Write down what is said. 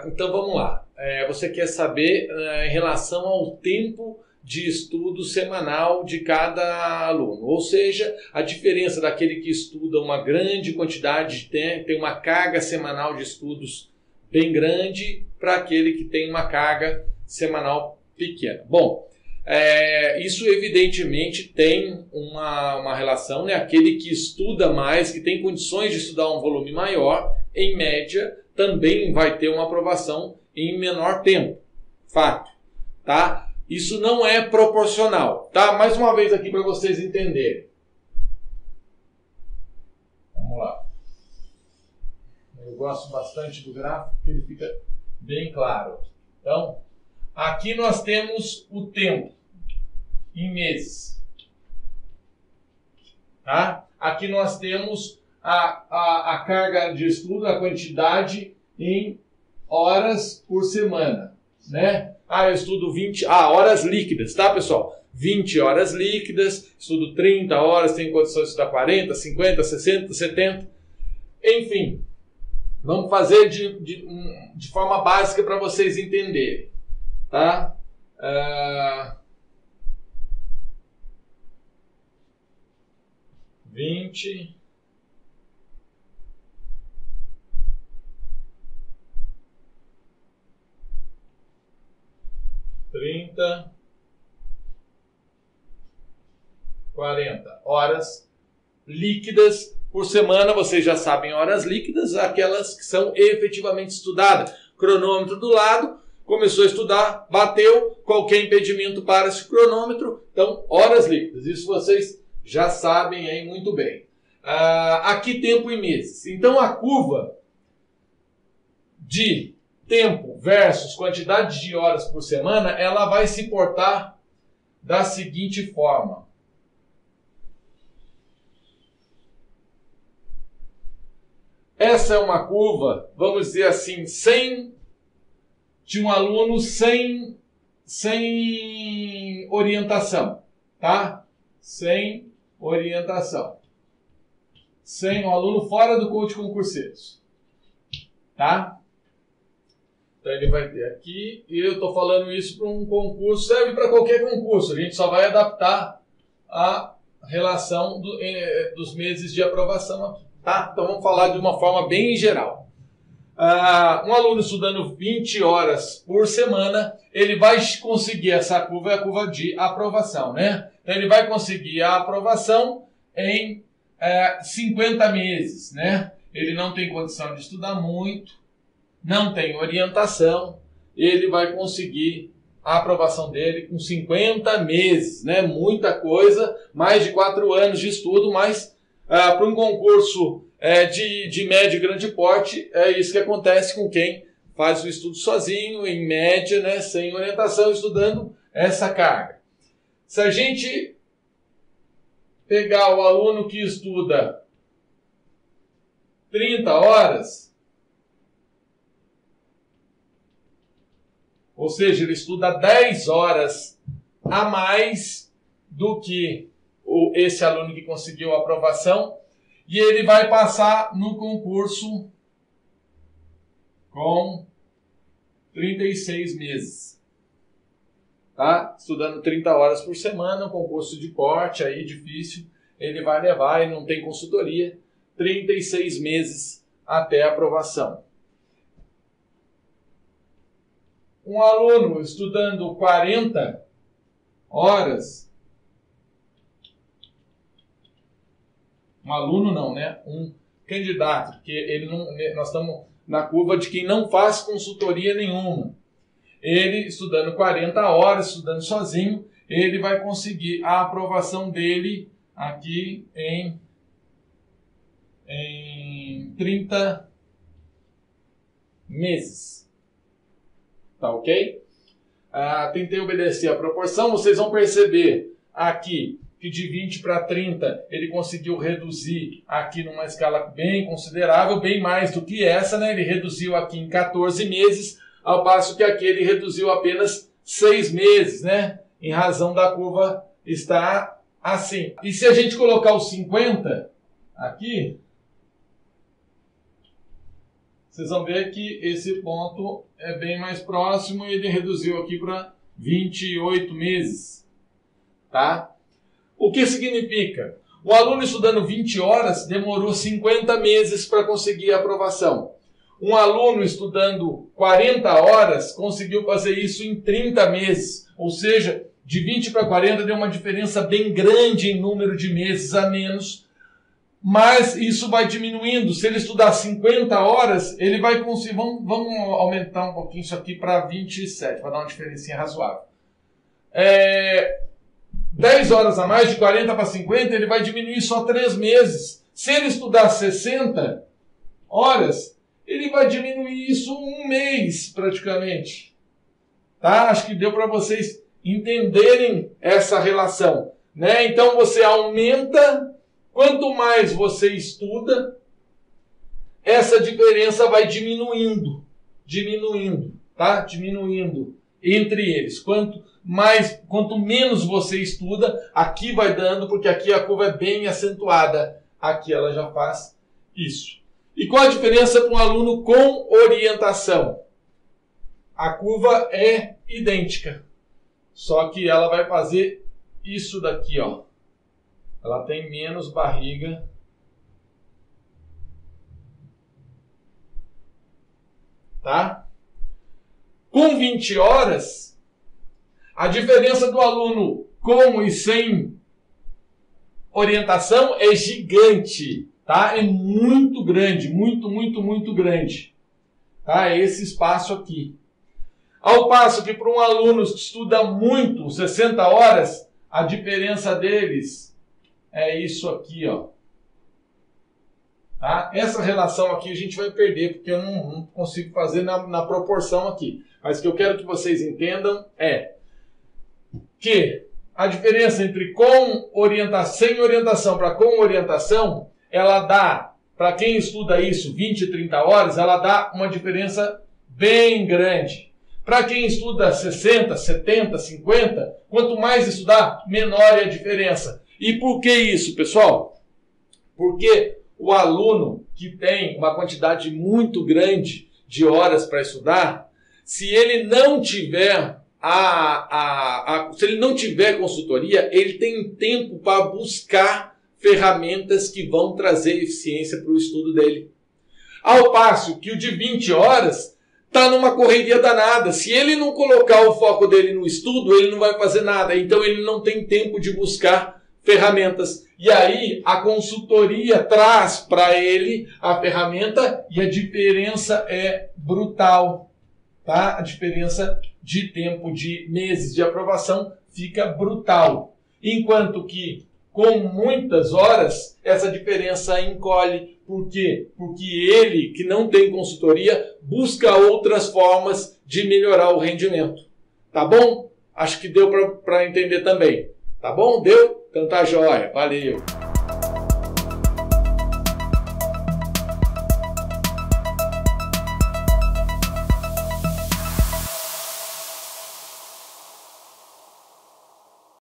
Então vamos lá. Você quer saber em relação ao tempo de estudo semanal de cada aluno, ou seja, a diferença daquele que estuda uma grande quantidade de tempo, tem uma carga semanal de estudos bem grande, para aquele que tem uma carga semanal pequena. Bom, isso evidentemente tem uma relação, né? Aquele que estuda mais, que tem condições de estudar um volume maior, em média, também vai ter uma aprovação em menor tempo. Fato, tá? Isso não é proporcional, tá? Mais uma vez aqui para vocês entenderem. Vamos lá. Eu gosto bastante do gráfico, porque ele fica bem claro. Então, aqui nós temos o tempo em meses. Tá? Aqui nós temos a carga de estudo, a quantidade em horas por semana, né? Eu estudo 20 horas líquidas, tá, pessoal? 20 horas líquidas, estudo 30 horas, tenho condições de estudar 40, 50, 60, 70. Enfim, vamos fazer de forma básica para vocês entenderem, tá? 20... 30, 40 horas líquidas por semana. Vocês já sabem, horas líquidas, aquelas que são efetivamente estudadas. Cronômetro do lado, começou a estudar, bateu, qualquer impedimento para esse cronômetro. Então, horas líquidas. Isso vocês já sabem aí muito bem. Aqui tempo em meses. Então, a curva de tempo versus quantidade de horas por semana, ela vai se portar da seguinte forma. Essa é uma curva, vamos dizer assim, de um aluno sem orientação, tá? Sem orientação. Sem um aluno fora do coach concurseiros, tá? Então ele vai ter aqui, e eu estou falando isso para um concurso, serve para qualquer concurso, a gente só vai adaptar a relação dos meses de aprovação aqui, tá? Então vamos falar de uma forma bem geral. Um aluno estudando 20 horas por semana, ele vai conseguir, essa curva é a curva de aprovação, né? Então ele vai conseguir a aprovação em 50 meses, né? Ele não tem condição de estudar muito, não tem orientação, ele vai conseguir a aprovação dele com 50 meses, né? Muita coisa, mais de 4 anos de estudo, mas para um concurso de médio e grande porte, é isso que acontece com quem faz o estudo sozinho, em média, né? Sem orientação, estudando essa carga. Se a gente pegar o aluno que estuda 30 horas, ou seja, ele estuda 10 horas a mais do que esse aluno que conseguiu a aprovação, e ele vai passar no concurso com 36 meses. Tá? Estudando 30 horas por semana, um concurso de porte aí difícil, ele vai levar, ele não tem consultoria, 36 meses até a aprovação. Um aluno estudando 40 horas, um aluno não, né? Um candidato, porque nós estamos na curva de quem não faz consultoria nenhuma. Ele estudando 40 horas, estudando sozinho, ele vai conseguir a aprovação dele aqui em 30 meses. Tá ok? Tentei obedecer a proporção. Vocês vão perceber aqui que de 20 para 30 ele conseguiu reduzir aqui numa escala bem considerável, bem mais do que essa, né? Ele reduziu aqui em 14 meses, ao passo que aqui ele reduziu apenas 6 meses, né? Em razão da curva estar assim. E se a gente colocar os 50 aqui, vocês vão ver que esse ponto é bem mais próximo e ele reduziu aqui para 28 meses. Tá? O que significa? O aluno estudando 20 horas demorou 50 meses para conseguir a aprovação. Um aluno estudando 40 horas conseguiu fazer isso em 30 meses. Ou seja, de 20 para 40 deu uma diferença bem grande em número de meses a menos. Mas isso vai diminuindo. Se ele estudar 50 horas, ele vai conseguir... Vamos aumentar um pouquinho isso aqui para 27, para dar uma diferencinha razoável. 10 horas a mais, de 40 para 50, ele vai diminuir só 3 meses. Se ele estudar 60 horas, ele vai diminuir isso 1 mês, praticamente. Tá? Acho que deu para vocês entenderem essa relação. Né? Então, você aumenta, quanto mais você estuda, essa diferença vai diminuindo, tá? Diminuindo entre eles. Quanto menos você estuda, aqui vai dando, porque aqui a curva é bem acentuada. Aqui ela já faz isso. E qual a diferença para um aluno com orientação? A curva é idêntica, só que ela vai fazer isso daqui, ó. Ela tem menos barriga. Tá? Com 20 horas, a diferença do aluno com e sem orientação é gigante, tá? É muito grande, muito grande. Tá? É esse espaço aqui. Ao passo que para um aluno que estuda muito, 60 horas, a diferença deles é isso aqui, ó. Tá? Essa relação aqui a gente vai perder, porque eu não consigo fazer na proporção aqui. Mas o que eu quero que vocês entendam é que a diferença entre sem orientação para com orientação, ela dá, para quem estuda isso 20, 30 horas, ela dá uma diferença bem grande. Para quem estuda 60, 70, 50, quanto mais estudar, menor é a diferença. E por que isso, pessoal? Porque o aluno que tem uma quantidade muito grande de horas para estudar, se ele não tiver se ele não tiver consultoria, ele tem tempo para buscar ferramentas que vão trazer eficiência para o estudo dele. Ao passo que o de 20 horas está numa correria danada. Se ele não colocar o foco dele no estudo, ele não vai fazer nada. Então ele não tem tempo de buscar ferramentas. E aí a consultoria traz para ele a ferramenta e a diferença é brutal. Tá? A diferença de tempo, de meses de aprovação fica brutal. Enquanto que com muitas horas, essa diferença encolhe. Por quê? Porque ele, que não tem consultoria, busca outras formas de melhorar o rendimento. Tá bom? Acho que deu para entender também. Tá bom? Deu? Então tá jóia. Valeu!